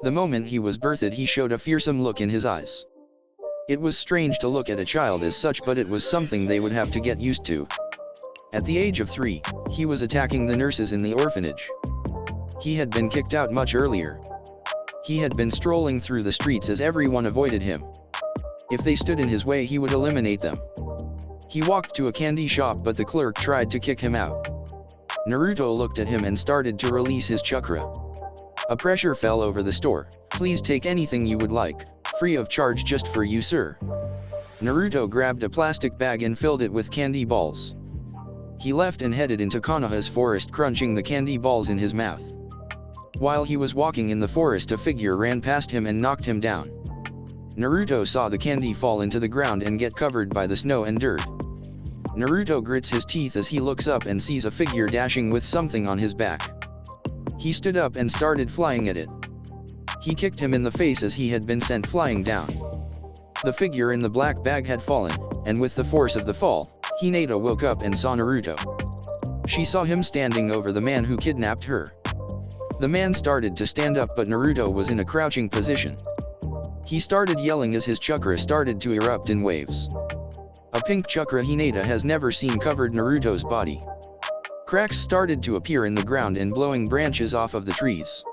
The moment he was birthed he showed a fearsome look in his eyes. It was strange to look at a child as such, but it was something they would have to get used to. At the age of 3, he was attacking the nurses in the orphanage. He had been kicked out much earlier. He had been strolling through the streets as everyone avoided him. If they stood in his way he would eliminate them. He walked to a candy shop but the clerk tried to kick him out. Naruto looked at him and started to release his chakra. A pressure fell over the store. "Please take anything you would like, free of charge just for you, sir." Naruto grabbed a plastic bag and filled it with candy balls. He left and headed into Konoha's forest, crunching the candy balls in his mouth. While he was walking in the forest, a figure ran past him and knocked him down. Naruto saw the candy fall into the ground and get covered by the snow and dirt. Naruto grits his teeth as he looks up and sees a figure dashing with something on his back. He stood up and started flying at it. He kicked him in the face as he had been sent flying down. The figure in the black bag had fallen, and with the force of the fall, Hinata woke up and saw Naruto. She saw him standing over the man who kidnapped her. The man started to stand up but Naruto was in a crouching position. He started yelling as his chakra started to erupt in waves. A pink chakra Hinata has never seen covered Naruto's body. Cracks started to appear in the ground and blowing branches off of the trees.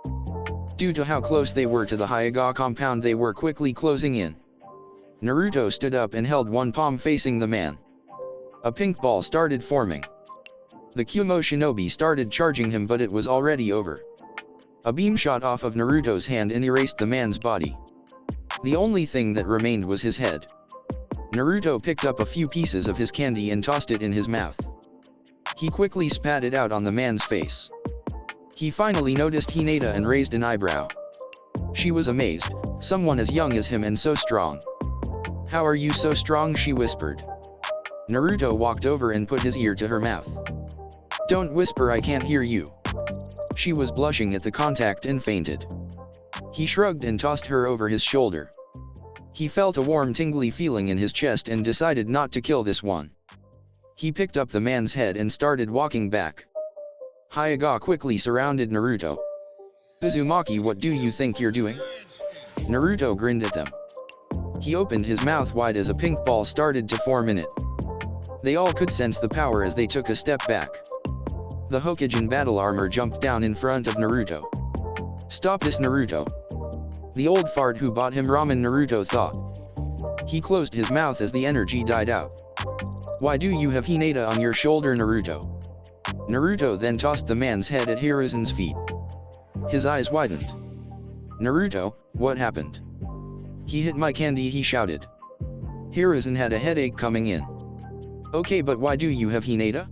Due to how close they were to the Hyuga compound, they were quickly closing in. Naruto stood up and held one palm facing the man. A pink ball started forming. The Kumo shinobi started charging him but it was already over. A beam shot off of Naruto's hand and erased the man's body. The only thing that remained was his head. Naruto picked up a few pieces of his candy and tossed it in his mouth. He quickly spat it out on the man's face. He finally noticed Hinata and raised an eyebrow. She was amazed, someone as young as him and so strong. "How are you so strong?" she whispered. Naruto walked over and put his ear to her mouth. "Don't whisper, I can't hear you." She was blushing at the contact and fainted. He shrugged and tossed her over his shoulder. He felt a warm tingly feeling in his chest and decided not to kill this one. He picked up the man's head and started walking back. Hyuga quickly surrounded Naruto. "Uzumaki, what do you think you're doing?" Naruto grinned at them. He opened his mouth wide as a pink ball started to form in it. They all could sense the power as they took a step back. The Hokage in battle armor jumped down in front of Naruto. "Stop this, Naruto." The old fart who bought him ramen, Naruto thought. He closed his mouth as the energy died out. "Why do you have Hinata on your shoulder, Naruto?" Naruto then tossed the man's head at Hiruzen's feet. His eyes widened. "Naruto, what happened?" "He hit my candy," he shouted. Hiruzen had a headache coming in. "Okay, but why do you have Hinata?"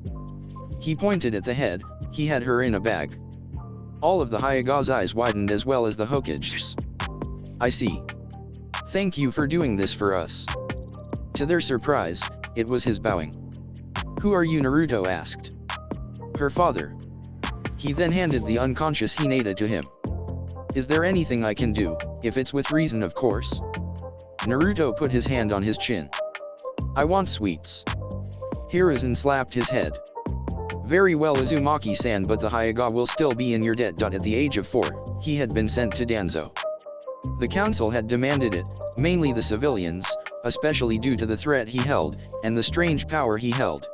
He pointed at the head. He had her in a bag. All of the Hyuga's eyes widened as well as the Hokage's. "I see. Thank you for doing this for us." To their surprise, it was his bowing. "Who are you?" Naruto asked. "Her father." He then handed the unconscious Hinata to him. "Is there anything I can do, if it's with reason, of course?" Naruto put his hand on his chin. "I want sweets." Hiruzen slapped his head. "Very well, Uzumaki-san, but the Hyuga will still be in your debt." At the age of 4, he had been sent to Danzo. The council had demanded it, mainly the civilians, especially due to the threat he held, and the strange power he held.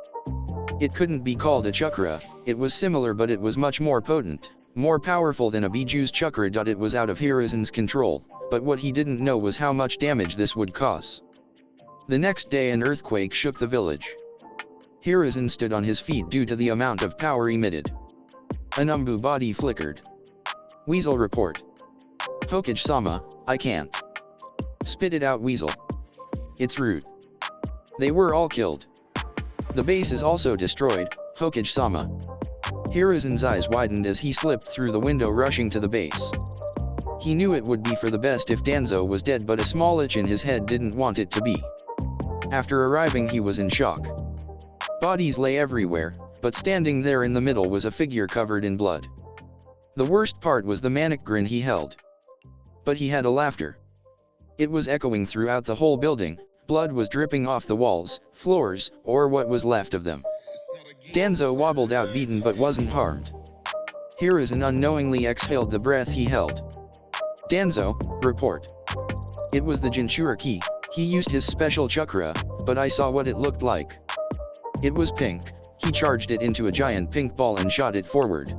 It couldn't be called a chakra, it was similar but it was much more potent, more powerful than a Bijuu's chakra. It was out of Hiruzen's control, but what he didn't know was how much damage this would cause. The next day an earthquake shook the village. Hiruzen stood on his feet due to the amount of power emitted. An Umbu body flickered. Weasel report. "Hokage-sama, I can't." "Spit it out, Weasel. It's rude." They were all killed. "The base is also destroyed, Hokage-sama." Hiruzen's eyes widened as he slipped through the window rushing to the base. He knew it would be for the best if Danzo was dead, but a small itch in his head didn't want it to be. After arriving he was in shock. Bodies lay everywhere, but standing there in the middle was a figure covered in blood. The worst part was the manic grin he held. But he had a laughter. It was echoing throughout the whole building, blood was dripping off the walls, floors, or what was left of them. Danzo wobbled out beaten but wasn't harmed. Hiruzen unknowingly exhaled the breath he held. Danzo, report. It was the Jinchuriki. He used his special chakra, but I saw what it looked like. It was pink. He charged it into a giant pink ball and shot it forward.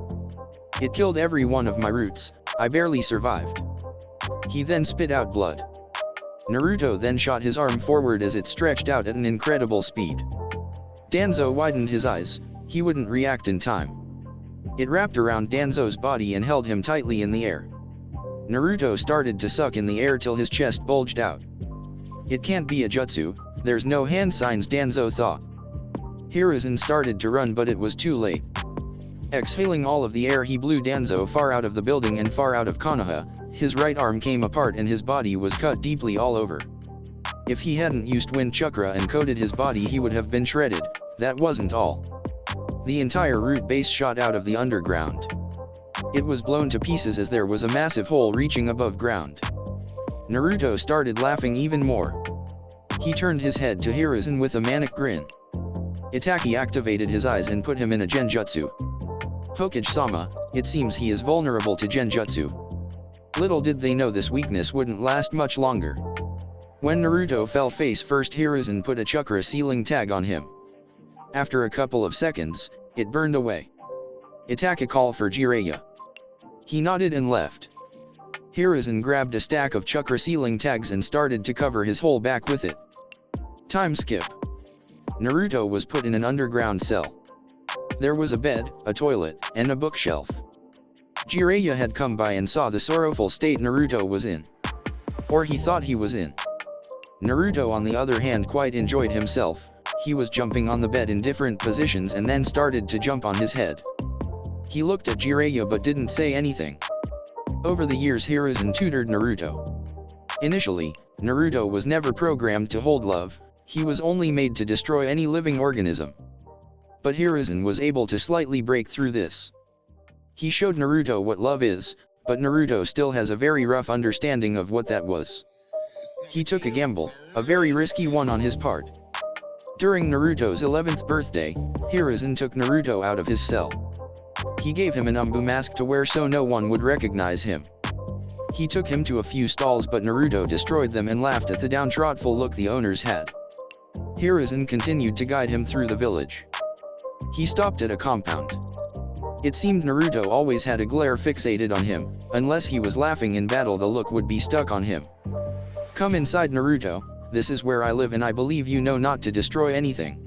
It killed every one of my roots. I barely survived. He then spit out blood. Naruto then shot his arm forward as it stretched out at an incredible speed. Danzo widened his eyes. He wouldn't react in time. It wrapped around Danzo's body and held him tightly in the air. Naruto started to suck in the air till his chest bulged out. It can't be a jutsu, there's no hand signs, Danzo thought. Hiruzen started to run, but it was too late. Exhaling all of the air, he blew Danzo far out of the building and far out of Konoha. His right arm came apart and his body was cut deeply all over. If he hadn't used wind chakra and coated his body, he would have been shredded. That wasn't all. The entire root base shot out of the underground. It was blown to pieces as there was a massive hole reaching above ground. Naruto started laughing even more. He turned his head to Hiruzen with a manic grin. Itaki activated his eyes and put him in a genjutsu. Hokage-sama, it seems he is vulnerable to genjutsu. Little did they know this weakness wouldn't last much longer. When Naruto fell face first, Hiruzen put a chakra sealing tag on him. After a couple of seconds, it burned away. Itaki called for Jiraiya. He nodded and left. Hiruzen grabbed a stack of chakra sealing tags and started to cover his whole back with it. Time skip. Naruto was put in an underground cell. There was a bed, a toilet, and a bookshelf. Jiraiya had come by and saw the sorrowful state Naruto was in. Or he thought he was in. Naruto, on the other hand, quite enjoyed himself. He was jumping on the bed in different positions and then started to jump on his head. He looked at Jiraiya but didn't say anything. Over the years, Hiruzen tutored Naruto. Initially, Naruto was never programmed to hold love, he was only made to destroy any living organism. But Hiruzen was able to slightly break through this. He showed Naruto what love is, but Naruto still has a very rough understanding of what that was. He took a gamble, a very risky one on his part. During Naruto's 11th birthday, Hiruzen took Naruto out of his cell. He gave him an umbu mask to wear so no one would recognize him. He took him to a few stalls, but Naruto destroyed them and laughed at the downtrodden look the owners had. Hiruzen continued to guide him through the village. He stopped at a compound. It seemed Naruto always had a glare fixated on him. Unless he was laughing in battle, the look would be stuck on him. Come inside, Naruto, this is where I live and I believe you know not to destroy anything.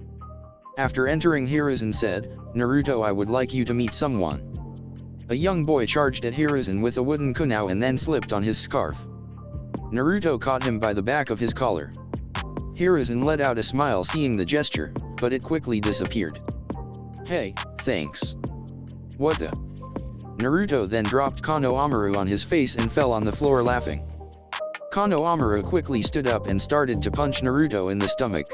After entering, Hiruzen said, Naruto, I would like you to meet someone. A young boy charged at Hiruzen with a wooden kunai and then slipped on his scarf. Naruto caught him by the back of his collar. Hiruzen let out a smile seeing the gesture, but it quickly disappeared. Hey, thanks. What the? Naruto then dropped Konohamaru on his face and fell on the floor laughing. Konohamaru quickly stood up and started to punch Naruto in the stomach.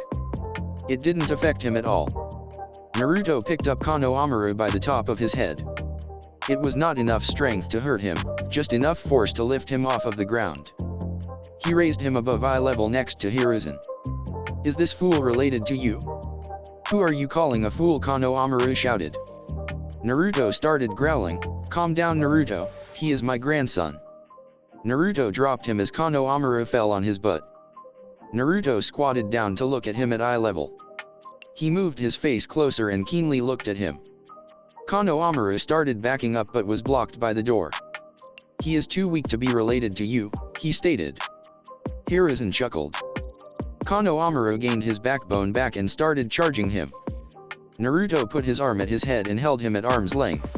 It didn't affect him at all. Naruto picked up Konohamaru by the top of his head. It was not enough strength to hurt him, just enough force to lift him off of the ground. He raised him above eye level next to Hiruzen. Is this fool related to you? Who are you calling a fool? Konohamaru shouted. Naruto started growling. Calm down, Naruto, he is my grandson. Naruto dropped him as Konohamaru fell on his butt. Naruto squatted down to look at him at eye level. He moved his face closer and keenly looked at him. Konohamaru started backing up but was blocked by the door. He is too weak to be related to you, he stated. Hiruzen chuckled. Konohamaru gained his backbone back and started charging him. Naruto put his arm at his head and held him at arm's length.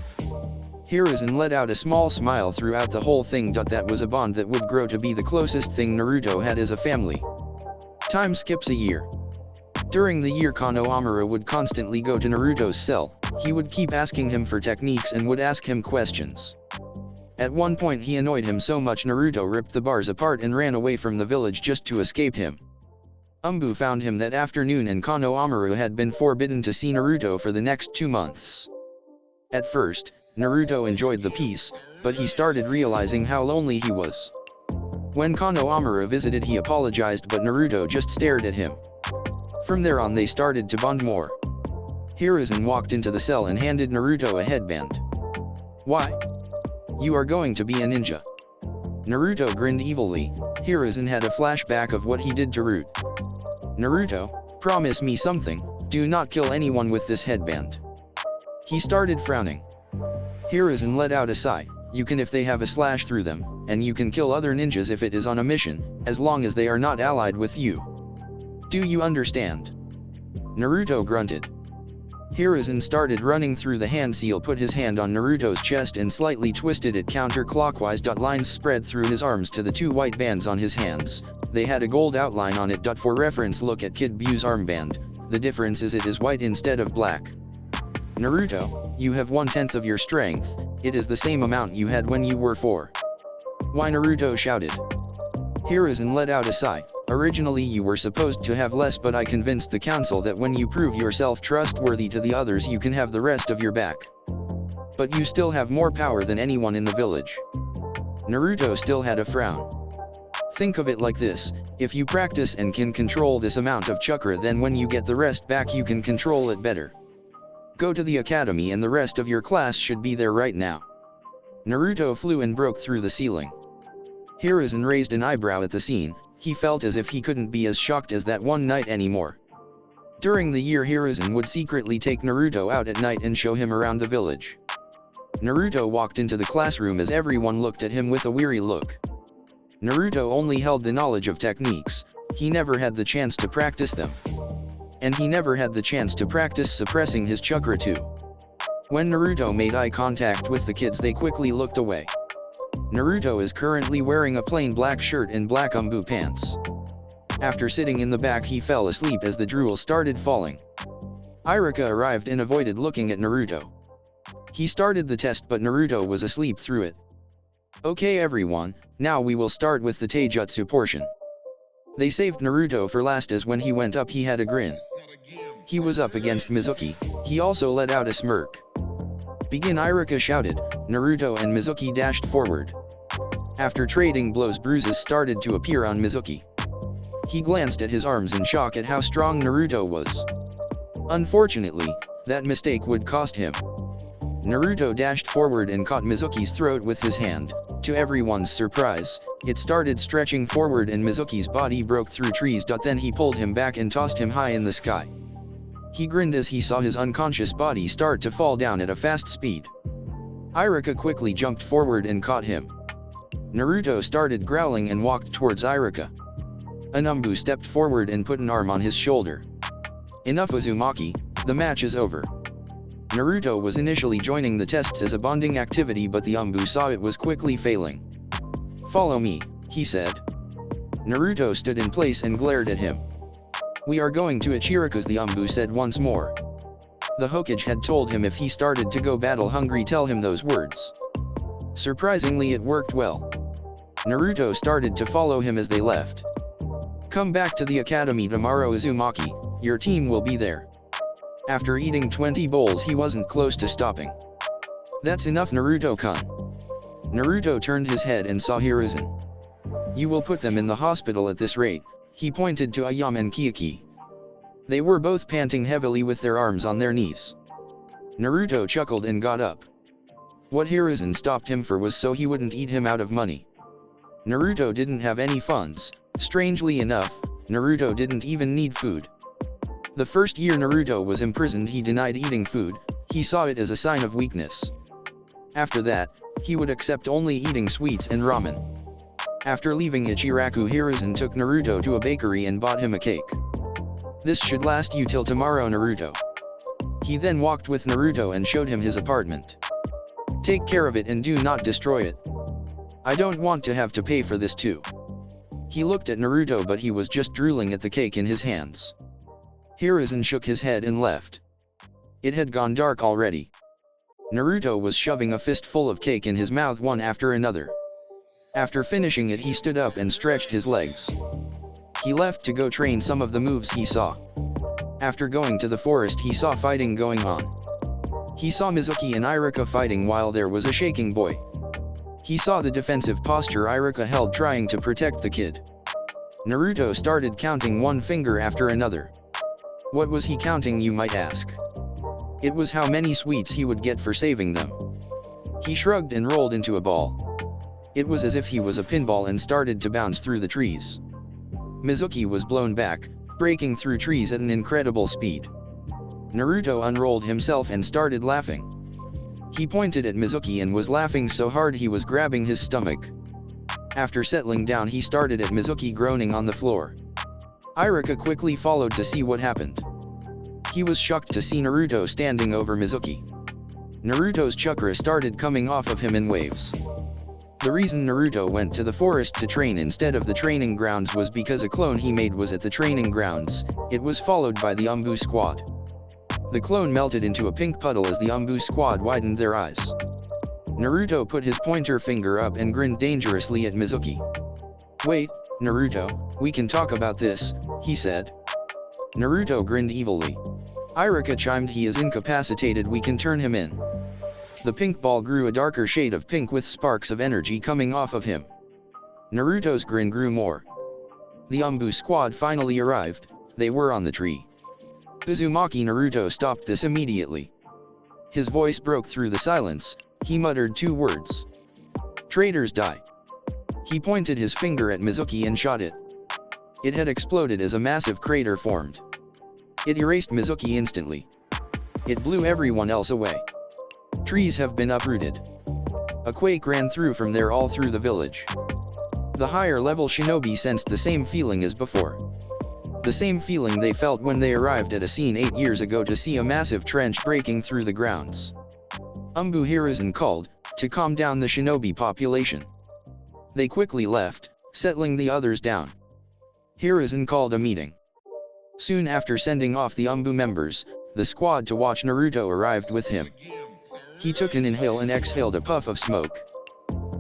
Hiruzen let out a small smile throughout the whole thing. That was a bond that would grow to be the closest thing Naruto had as a family. Time skips a year. During the year, Konohamaru would constantly go to Naruto's cell. He would keep asking him for techniques and would ask him questions. At one point he annoyed him so much Naruto ripped the bars apart and ran away from the village just to escape him. Umbu found him that afternoon and Konohamaru had been forbidden to see Naruto for the next 2 months. At first, Naruto enjoyed the peace, but he started realizing how lonely he was. When Konohamaru visited, he apologized, but Naruto just stared at him. From there on they started to bond more. Hiruzen walked into the cell and handed Naruto a headband. Why? You are going to be a ninja. Naruto grinned evilly. Hiruzen had a flashback of what he did to Root. Naruto, promise me something, do not kill anyone with this headband. He started frowning. Hiruzen let out a sigh. You can if they have a slash through them, and you can kill other ninjas if it is on a mission, as long as they are not allied with you. Do you understand? Naruto grunted. Hiruzen started running through the hand seal, put his hand on Naruto's chest and slightly twisted it counterclockwise. Lines spread through his arms to the two white bands on his hands. They had a gold outline on it. For reference, look at Kid Buu's armband. The difference is it is white instead of black. Naruto, you have 1/10 of your strength. It is the same amount you had when you were 4. Why? Naruto shouted. Hiruzen let out a sigh. Originally you were supposed to have less, but I convinced the council that when you prove yourself trustworthy to the others you can have the rest of your back. But you still have more power than anyone in the village. Naruto still had a frown. Think of it like this, if you practice and can control this amount of chakra, then when you get the rest back you can control it better. Go to the academy and the rest of your class should be there right now. Naruto flew and broke through the ceiling. Hiruzen raised an eyebrow at the scene. He felt as if he couldn't be as shocked as that one night anymore. During the year, Hiruzen would secretly take Naruto out at night and show him around the village. Naruto walked into the classroom as everyone looked at him with a weary look. Naruto only held the knowledge of techniques, he never had the chance to practice them. And he never had the chance to practice suppressing his chakra too. When Naruto made eye contact with the kids, they quickly looked away. Naruto is currently wearing a plain black shirt and black umbu pants. After sitting in the back he fell asleep as the drool started falling. Iruka arrived and avoided looking at Naruto. He started the test but Naruto was asleep through it. Okay everyone, now we will start with the taijutsu portion. They saved Naruto for last as when he went up he had a grin. He was up against Mizuki, he also let out a smirk. Begin, Iruka shouted. Naruto and Mizuki dashed forward. After trading blows, bruises started to appear on Mizuki. He glanced at his arms in shock at how strong Naruto was. Unfortunately, that mistake would cost him. Naruto dashed forward and caught Mizuki's throat with his hand. To everyone's surprise, it started stretching forward and Mizuki's body broke through trees. Then he pulled him back and tossed him high in the sky. He grinned as he saw his unconscious body start to fall down at a fast speed. Iruka quickly jumped forward and caught him. Naruto started growling and walked towards Iruka. Anumbu stepped forward and put an arm on his shoulder. Enough Uzumaki, the match is over. Naruto was initially joining the tests as a bonding activity but the Umbu saw it was quickly failing. Follow me, he said. Naruto stood in place and glared at him. We are going to Ichiraku's, the Umbu said once more. The Hokage had told him if he started to go battle hungry tell him those words. Surprisingly it worked well. Naruto started to follow him as they left. Come back to the academy tomorrow Uzumaki, your team will be there. After eating 20 bowls he wasn't close to stopping. That's enough Naruto-kun. Naruto turned his head and saw Hiruzen. You will put them in the hospital at this rate. He pointed to Ayame and Kiyaki. They were both panting heavily with their arms on their knees. Naruto chuckled and got up. What Hiruzen stopped him for was so he wouldn't eat him out of money. Naruto didn't have any funds. Strangely enough, Naruto didn't even need food. The first year Naruto was imprisoned he denied eating food, he saw it as a sign of weakness. After that, he would accept only eating sweets and ramen. After leaving Ichiraku, Hiruzen took Naruto to a bakery and bought him a cake. This should last you till tomorrow Naruto. He then walked with Naruto and showed him his apartment. Take care of it and do not destroy it. I don't want to have to pay for this too. He looked at Naruto but he was just drooling at the cake in his hands. Hiruzen shook his head and left. It had gone dark already. Naruto was shoving a fistful of cake in his mouth one after another. After finishing it he stood up and stretched his legs. He left to go train some of the moves he saw. After going to the forest he saw fighting going on. He saw Mizuki and Iruka fighting while there was a shaking boy. He saw the defensive posture Iruka held trying to protect the kid. Naruto started counting one finger after another. What was he counting, you might ask? It was how many sweets he would get for saving them. He shrugged and rolled into a ball. It was as if he was a pinball and started to bounce through the trees. Mizuki was blown back, breaking through trees at an incredible speed. Naruto unrolled himself and started laughing. He pointed at Mizuki and was laughing so hard he was grabbing his stomach. After settling down, he started at Mizuki groaning on the floor. Iruka quickly followed to see what happened. He was shocked to see Naruto standing over Mizuki. Naruto's chakra started coming off of him in waves. The reason Naruto went to the forest to train instead of the training grounds was because a clone he made was at the training grounds. It was followed by the Umbu squad. The clone melted into a pink puddle as the Umbu squad widened their eyes. Naruto put his pointer finger up and grinned dangerously at Mizuki. "Wait, Naruto, we can talk about this," he said. Naruto grinned evilly. Iruka chimed, "He is incapacitated, we can turn him in." The pink ball grew a darker shade of pink with sparks of energy coming off of him. Naruto's grin grew more. The Umbu squad finally arrived. They were on the tree. Uzumaki Naruto stopped this immediately. His voice broke through the silence. He muttered 2 words. "Traitors die." He pointed his finger at Mizuki and shot it. It had exploded as a massive crater formed. It erased Mizuki instantly. It blew everyone else away. Trees have been uprooted. A quake ran through from there all through the village. The higher level shinobi sensed the same feeling as before. The same feeling they felt when they arrived at a scene 8 years ago to see a massive trench breaking through the grounds. Umbu Hiruzen called, to calm down the shinobi population. They quickly left, settling the others down. Hiruzen called a meeting. Soon after sending off the Umbu members, the squad to watch Naruto arrived with him. He took an inhale and exhaled a puff of smoke.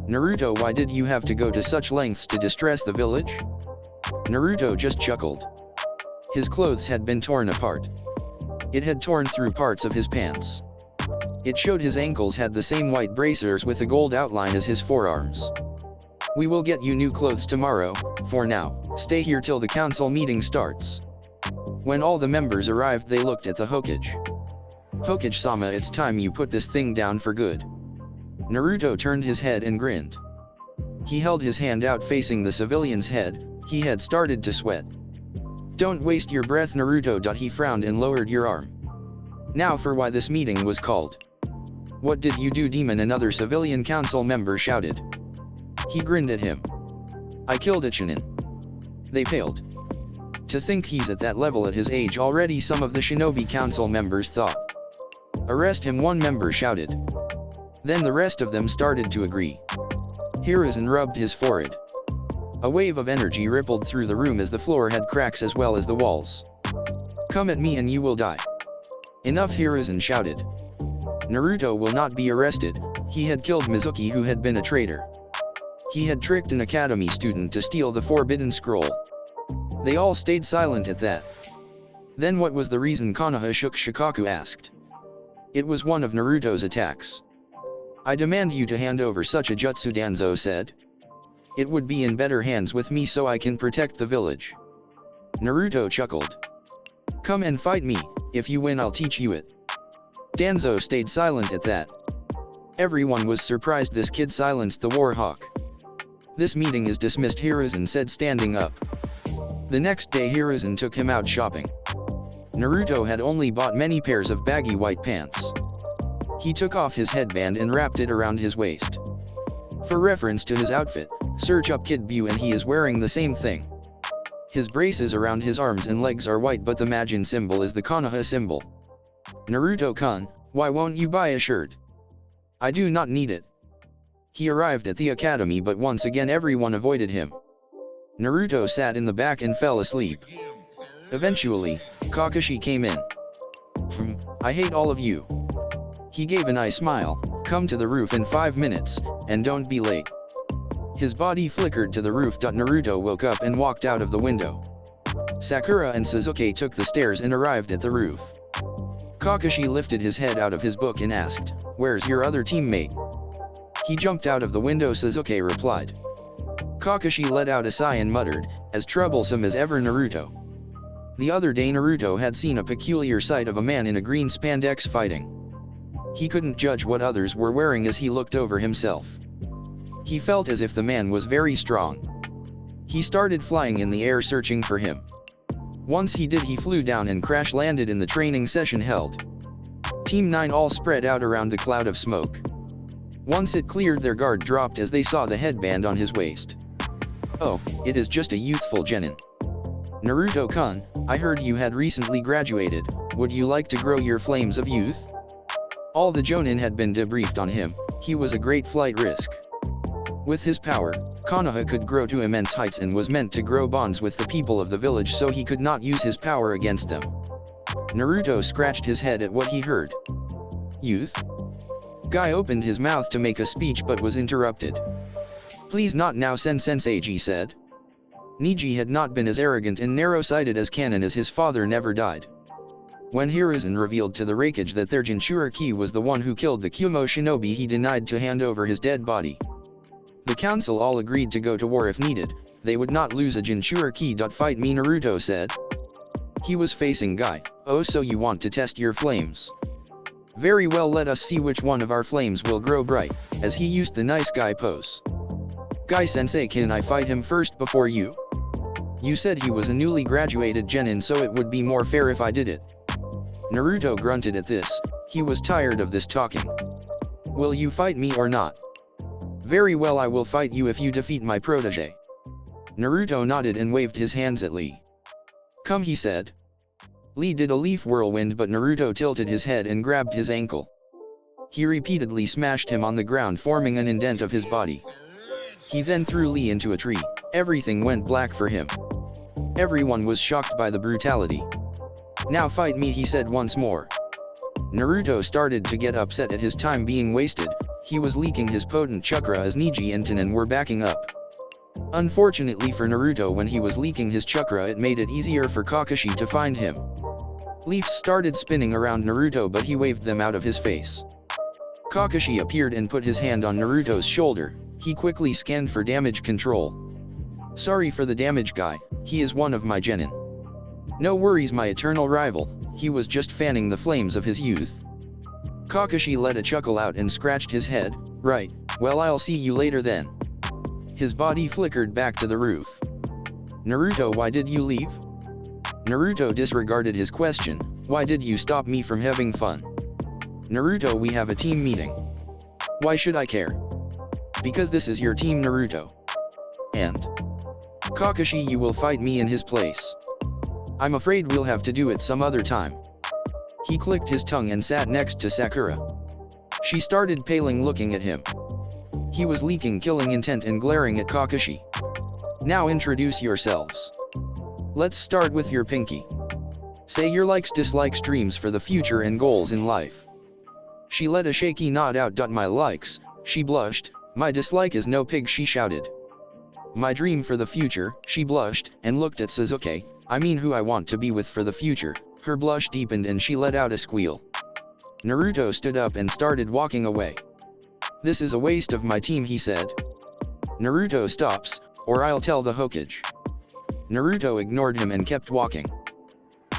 "Naruto, why did you have to go to such lengths to distress the village?" Naruto just chuckled. His clothes had been torn apart. It had torn through parts of his pants. It showed his ankles had the same white bracers with a gold outline as his forearms. "We will get you new clothes tomorrow. For now, stay here till the council meeting starts." When all the members arrived, they looked at the Hokage. "Hokage-sama, it's time you put this thing down for good." Naruto turned his head and grinned. He held his hand out facing the civilian's head. He had started to sweat. "Don't waste your breath, Naruto." He frowned and lowered your arm. "Now for why this meeting was called." "What did you do, demon?" another civilian council member shouted. He grinned at him. "I killed Ichinin." They paled. To think he's at that level at his age already, some of the shinobi council members thought. "Arrest him," one member shouted. Then the rest of them started to agree. Hiruzen rubbed his forehead. A wave of energy rippled through the room as the floor had cracks as well as the walls. "Come at me and you will die." "Enough," Hiruzen shouted. Naruto will not be arrested. He had killed Mizuki, who had been a traitor. He had tricked an academy student to steal the forbidden scroll. They all stayed silent at that. "Then what was the reason?" Konoha shook Shikaku asked. "It was one of Naruto's attacks." "I demand you to hand over such a jutsu," Danzo said. "It would be in better hands with me so I can protect the village." Naruto chuckled. "Come and fight me. If you win, I'll teach you it." Danzo stayed silent at that. Everyone was surprised this kid silenced the Warhawk. "This meeting is dismissed," Hiruzen said, standing up. The next day Hiruzen took him out shopping. Naruto had only bought many pairs of baggy white pants. He took off his headband and wrapped it around his waist. For reference to his outfit, search up Kid Buu and he is wearing the same thing. His braces around his arms and legs are white, but the Majin symbol is the Konoha symbol. "Naruto-kun, why won't you buy a shirt?" "I do not need it." He arrived at the academy, but once again everyone avoided him. Naruto sat in the back and fell asleep. Eventually, Kakashi came in. "I hate all of you." He gave an eye smile. "Come to the roof in 5 minutes, and don't be late." His body flickered to the roof. Naruto woke up and walked out of the window. Sakura and Sasuke took the stairs and arrived at the roof. Kakashi lifted his head out of his book and asked, "Where's your other teammate?" "He jumped out of the window," Sasuke replied. Kakashi let out a sigh and muttered, "As troublesome as ever, Naruto." The other day Naruto had seen a peculiar sight of a man in a green spandex fighting. He couldn't judge what others were wearing as he looked over himself. He felt as if the man was very strong. He started flying in the air searching for him. Once he did, he flew down and crash-landed in the training session held. Team 9 all spread out around the cloud of smoke. Once it cleared, their guard dropped as they saw the headband on his waist. Oh, it is just a youthful genin. Naruto-kun, I heard you had recently graduated. Would you like to grow your flames of youth? All the jonin had been debriefed on him. He was a great flight risk. With his power, Konoha could grow to immense heights and was meant to grow bonds with the people of the village so he could not use his power against them. Naruto scratched his head at what he heard. Youth? Guy opened his mouth to make a speech but was interrupted. Please not now, Sensei-ji said. Niji had not been as arrogant and narrow-sighted as Kanon, as his father never died. When Hiruzen revealed to the Raikage that their Jinchuriki was the one who killed the Kyumo shinobi, he denied to hand over his dead body. The council all agreed to go to war if needed. They would not lose a Jinchuriki. Fight me, Naruto said. He was facing Guy. Oh, so you want to test your flames? Very well, let us see which one of our flames will grow bright, as he used the nice guy pose. Guy-sensei, can I fight him first before you? You said he was a newly graduated genin, so it would be more fair if I did it. Naruto grunted at this. He was tired of this talking. Will you fight me or not? Very well, I will fight you if you defeat my protege. Naruto nodded and waved his hands at Lee. Come, he said. Lee did a leaf whirlwind, but Naruto tilted his head and grabbed his ankle. He repeatedly smashed him on the ground, forming an indent of his body. He then threw Lee into a tree. Everything went black for him. Everyone was shocked by the brutality. Now fight me, he said once more. Naruto started to get upset at his time being wasted. He was leaking his potent chakra as Niji and Tanin were backing up. Unfortunately for Naruto, when he was leaking his chakra, it made it easier for Kakashi to find him. Leaves started spinning around Naruto, but he waved them out of his face. Kakashi appeared and put his hand on Naruto's shoulder. He quickly scanned for damage control. Sorry for the damage, guy. He is one of my genin. No worries, my eternal rival. He was just fanning the flames of his youth. Kakashi let a chuckle out and scratched his head. Right, well, I'll see you later then. His body flickered back to the roof. Naruto, why did you leave? Naruto disregarded his question. Why did you stop me from having fun? Naruto, we have a team meeting. Why should I care? Because this is your team, Naruto. And Kakashi, you will fight me in his place. I'm afraid we'll have to do it some other time. He clicked his tongue and sat next to Sakura. She started paling, looking at him. He was leaking killing intent and glaring at Kakashi. Now introduce yourselves. Let's start with your pinky. Say your likes dislikes dreams for the future and goals in life. She let a shaky nod out. My likes, she blushed. My dislike is no pig, she shouted. My dream for the future, she blushed, and looked at Sasuke. I mean who I want to be with for the future. Her blush deepened and she let out a squeal. Naruto stood up and started walking away. This is a waste of my team, he said. Naruto, stops, or I'll tell the Hokage. Naruto ignored him and kept walking.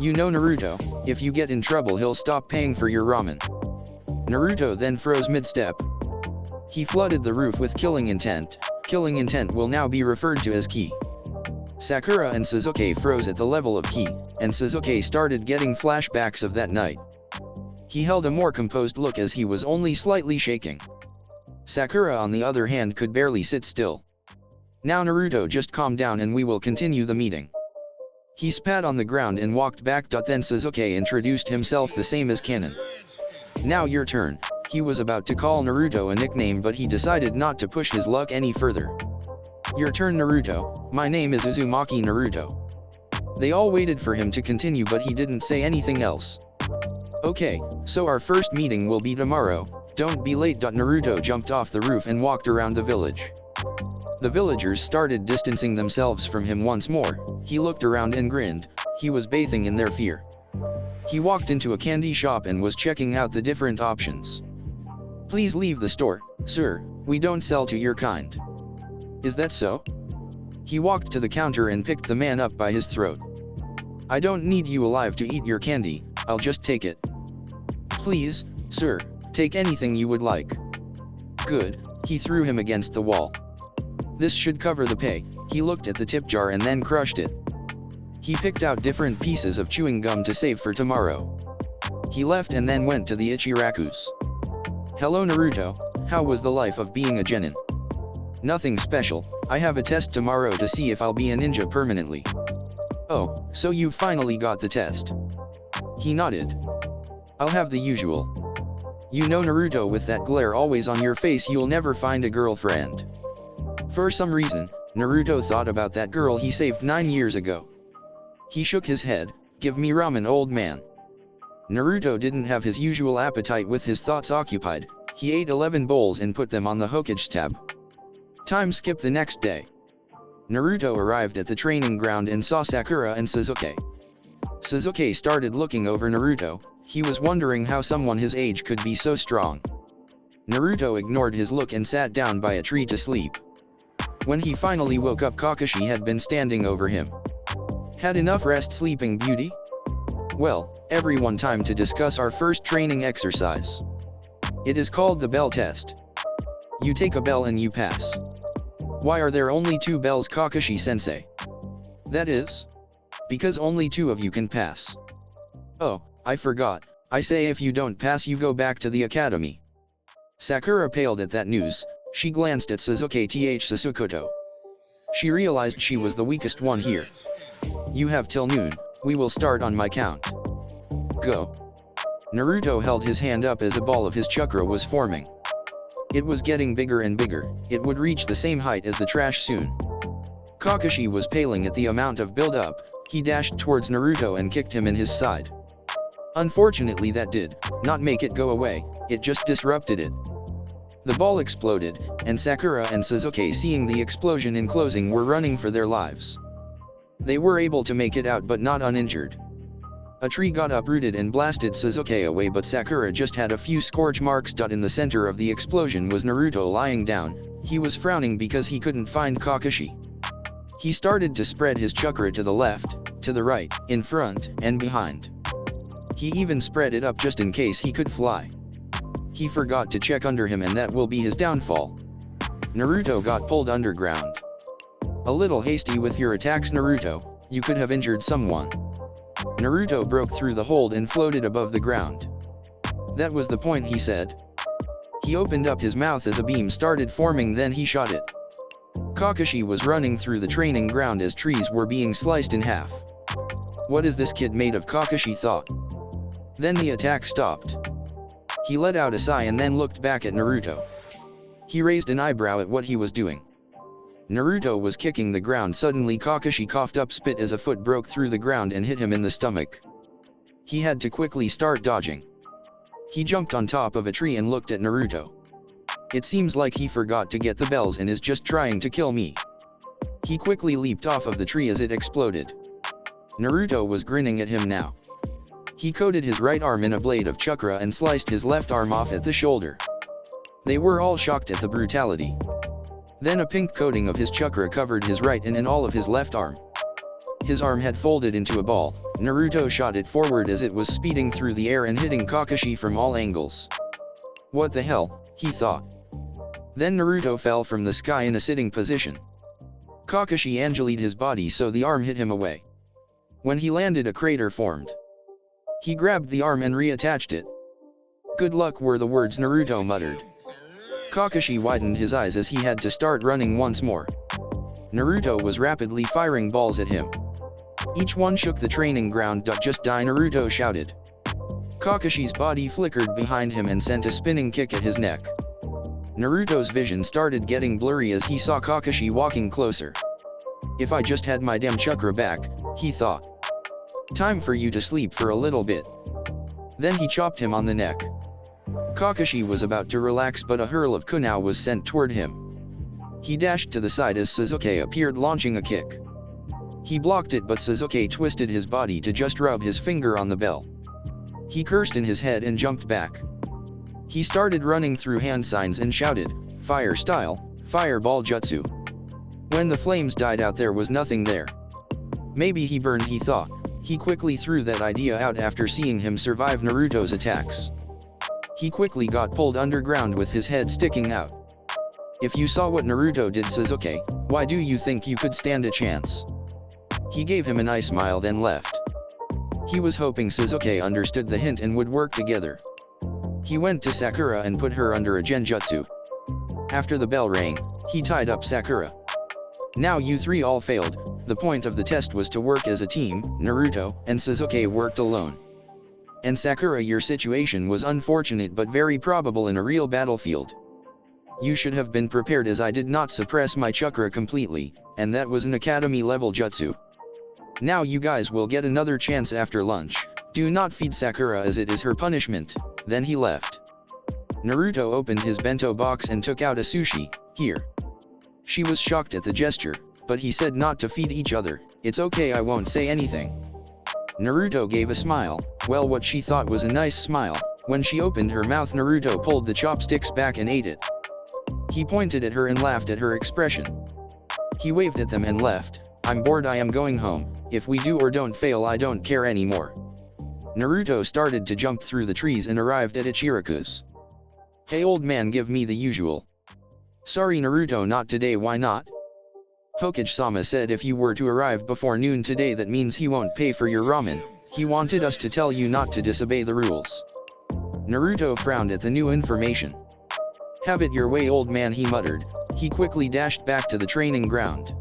You know Naruto, if you get in trouble he'll stop paying for your ramen. Naruto then froze mid-step. He flooded the roof with killing intent. Killing intent will now be referred to as ki. Sakura and Sasuke froze at the level of ki, and Sasuke started getting flashbacks of that night. He held a more composed look as he was only slightly shaking. Sakura, on the other hand, could barely sit still. Now Naruto, just calm down and we will continue the meeting. He spat on the ground and walked back. Then Sasuke introduced himself the same as Kanon. Now your turn. He was about to call Naruto a nickname, but he decided not to push his luck any further. Your turn, Naruto. My name is Uzumaki Naruto. They all waited for him to continue, but he didn't say anything else. Okay, so our first meeting will be tomorrow. Don't be late. Naruto jumped off the roof and walked around the village. The villagers started distancing themselves from him once more. He looked around and grinned. He was bathing in their fear. He walked into a candy shop and was checking out the different options. Please leave the store, sir. We don't sell to your kind. Is that so? He walked to the counter and picked the man up by his throat. I don't need you alive to eat your candy, I'll just take it. Please, sir, take anything you would like. Good, He threw him against the wall. This should cover the pay. He looked at the tip jar and then crushed it. He picked out different pieces of chewing gum to save for tomorrow. He left and then went to the Ichiraku's. "Hello Naruto, how was the life of being a genin?" "Nothing special, I have a test tomorrow to see if I'll be a ninja permanently." "Oh, so you finally got the test?" He nodded. "I'll have the usual. You know Naruto, with that glare always on your face you'll never find a girlfriend." For some reason, Naruto thought about that girl he saved 9 years ago. He shook his head. "Give me ramen, old man." Naruto didn't have his usual appetite with his thoughts occupied. He ate 11 bowls and put them on the Hokage tab. Time skip the next day. Naruto arrived at the training ground and saw Sakura and Sasuke. Sasuke started looking over Naruto. He was wondering how someone his age could be so strong. Naruto ignored his look and sat down by a tree to sleep. When he finally woke up, Kakashi had been standing over him. "Had enough rest, sleeping beauty?" "Well, everyone, time to discuss our first training exercise. It is called the bell test. You take a bell and you pass." "Why are there only 2 bells, Kakashi-sensei?" "That is because only 2 of you can pass." "Oh, I forgot. I say if you don't pass you go back to the academy." Sakura paled at that news. She glanced at Sasuke th Sasukoto. She realized she was the weakest one here. "You have till noon, we will start on my count. Go." Naruto held his hand up as a ball of his chakra was forming. It was getting bigger and bigger. It would reach the same height as the trash soon. Kakashi was paling at the amount of build-up. He dashed towards Naruto and kicked him in his side. Unfortunately that did not make it go away, it just disrupted it. The ball exploded, and Sakura and Sasuke, seeing the explosion in closing, were running for their lives. They were able to make it out but not uninjured. A tree got uprooted and blasted Sasuke away, but Sakura just had a few scorch marks. In the center of the explosion was Naruto lying down. He was frowning because he couldn't find Kakashi. He started to spread his chakra to the left, to the right, in front, and behind. He even spread it up just in case he could fly. He forgot to check under him, and that will be his downfall. Naruto got pulled underground. "A little hasty with your attacks, Naruto, you could have injured someone." Naruto broke through the hold and floated above the ground. "That was the point," he said. He opened up his mouth as a beam started forming, then he shot it. Kakashi was running through the training ground as trees were being sliced in half. "What is this kid made of?" Kakashi thought. Then the attack stopped. He let out a sigh and then looked back at Naruto. He raised an eyebrow at what he was doing. Naruto was kicking the ground. Suddenly Kakashi coughed up spit as a foot broke through the ground and hit him in the stomach. He had to quickly start dodging. He jumped on top of a tree and looked at Naruto. "It seems like he forgot to get the bells and is just trying to kill me." He quickly leaped off of the tree as it exploded. Naruto was grinning at him now. He coated his right arm in a blade of chakra and sliced his left arm off at the shoulder. They were all shocked at the brutality. Then a pink coating of his chakra covered his right and all of his left arm. His arm had folded into a ball. Naruto shot it forward as it was speeding through the air and hitting Kakashi from all angles. "What the hell?" he thought. Then Naruto fell from the sky in a sitting position. Kakashi angeled his body so the arm hit him away. When he landed, a crater formed. He grabbed the arm and reattached it. "Good luck," were the words Naruto muttered. Kakashi widened his eyes as he had to start running once more. Naruto was rapidly firing balls at him. Each one shook the training ground. "Just die," Naruto shouted. Kakashi's body flickered behind him and sent a spinning kick at his neck. Naruto's vision started getting blurry as he saw Kakashi walking closer. "If I just had my damn chakra back," he thought. "Time for you to sleep for a little bit." Then he chopped him on the neck. Kakashi was about to relax, but a hurl of kunai was sent toward him. He dashed to the side as Sasuke appeared, launching a kick. He blocked it, but Sasuke twisted his body to just rub his finger on the bell. He cursed in his head and jumped back. He started running through hand signs and shouted, "Fire style, fireball jutsu." When the flames died out, there was nothing there. Maybe he burned, he thought. He quickly threw that idea out after seeing him survive Naruto's attacks. He quickly got pulled underground with his head sticking out. If you saw what Naruto did Sasuke, why do you think you could stand a chance? He gave him a nice smile then left. He was hoping Sasuke understood the hint and would work together. He went to Sakura and put her under a genjutsu. After the bell rang, he tied up Sakura. Now you three all failed. The point of the test was to work as a team. Naruto and Sasuke worked alone. And Sakura, your situation was unfortunate but very probable in a real battlefield. You should have been prepared, as I did not suppress my chakra completely, and that was an academy level jutsu. Now you guys will get another chance after lunch. Do not feed Sakura as it is her punishment. Then he left. Naruto opened his bento box and took out a sushi. Here. She was shocked at the gesture, but he said not to feed each other. It's okay, I won't say anything. Naruto gave a smile, well, what she thought was a nice smile. When she opened her mouth, Naruto pulled the chopsticks back and ate it. He pointed at her and laughed at her expression. He waved at them and left. I'm bored, I am going home. If we do or don't fail, I don't care anymore. Naruto started to jump through the trees and arrived at Ichiraku's. Hey old man, give me the usual. Sorry Naruto, not today. Why not? Hokage-sama said if you were to arrive before noon today, that means he won't pay for your ramen. He wanted us to tell you not to disobey the rules. Naruto frowned at the new information. Have it your way, old man, he muttered. He quickly dashed back to the training ground.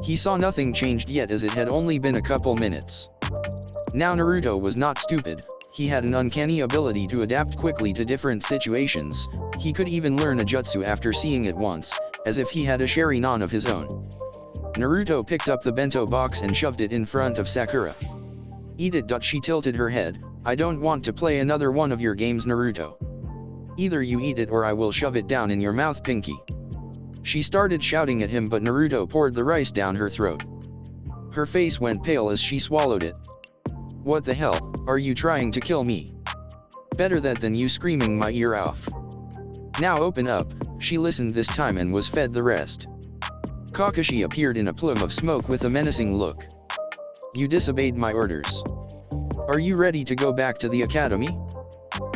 He saw nothing changed yet, as it had only been a couple minutes. Now Naruto was not stupid. He had an uncanny ability to adapt quickly to different situations. He could even learn a jutsu after seeing it once, as if he had a Sharingan of his own. Naruto picked up the bento box and shoved it in front of Sakura. Eat it. She tilted her head. I don't want to play another one of your games, Naruto. Either you eat it or I will shove it down in your mouth, Pinky. She started shouting at him, but Naruto poured the rice down her throat. Her face went pale as she swallowed it. What the hell, are you trying to kill me? Better that than you screaming my ear off. Now open up. She listened this time and was fed the rest. Kakashi appeared in a plume of smoke with a menacing look. You disobeyed my orders. Are you ready to go back to the academy?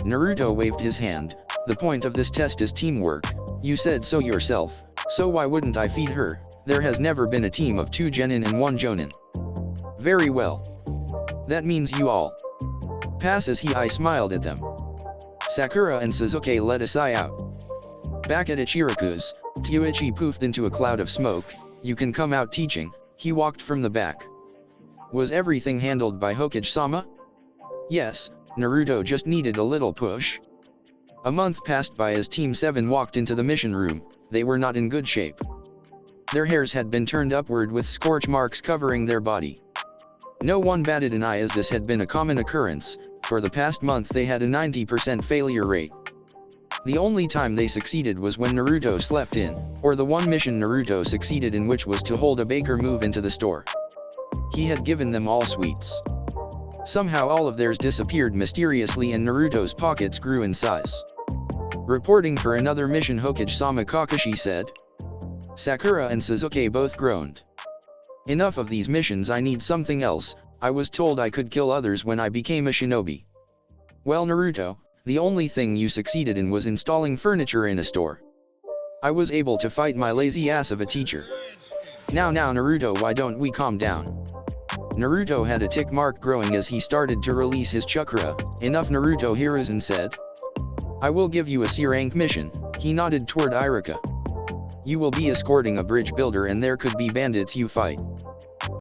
Naruto waved his hand. The point of this test is teamwork. You said so yourself, so why wouldn't I feed her? There has never been a team of 2 genin and 1 jonin. Very well. That means you all pass. As I smiled at them. Sakura and Sasuke let a sigh out. Back at Ichiraku's, Tsuichi poofed into a cloud of smoke. You can come out teaching. He walked from the back. Was everything handled by Hokage-sama? Yes, Naruto just needed a little push. A month passed by as Team 7 walked into the mission room. They were not in good shape. Their hairs had been turned upward with scorch marks covering their body. No one batted an eye, as this had been a common occurrence. For the past month they had a 90% failure rate. The only time they succeeded was when Naruto slept in, or the one mission Naruto succeeded in, which was to hold a baker move into the store. He had given them all sweets. Somehow all of theirs disappeared mysteriously and Naruto's pockets grew in size. Reporting for another mission, Hokage-sama, Kakashi said. Sakura and Sasuke both groaned. Enough of these missions, I need something else. I was told I could kill others when I became a shinobi. Well Naruto, the only thing you succeeded in was installing furniture in a store. I was able to fight my lazy ass of a teacher. Now Naruto, why don't we calm down? Naruto had a tick mark growing as he started to release his chakra. Enough, Naruto Hiruzen said. I will give you a C-rank mission. He nodded toward Irika. You will be escorting a bridge builder and there could be bandits you fight.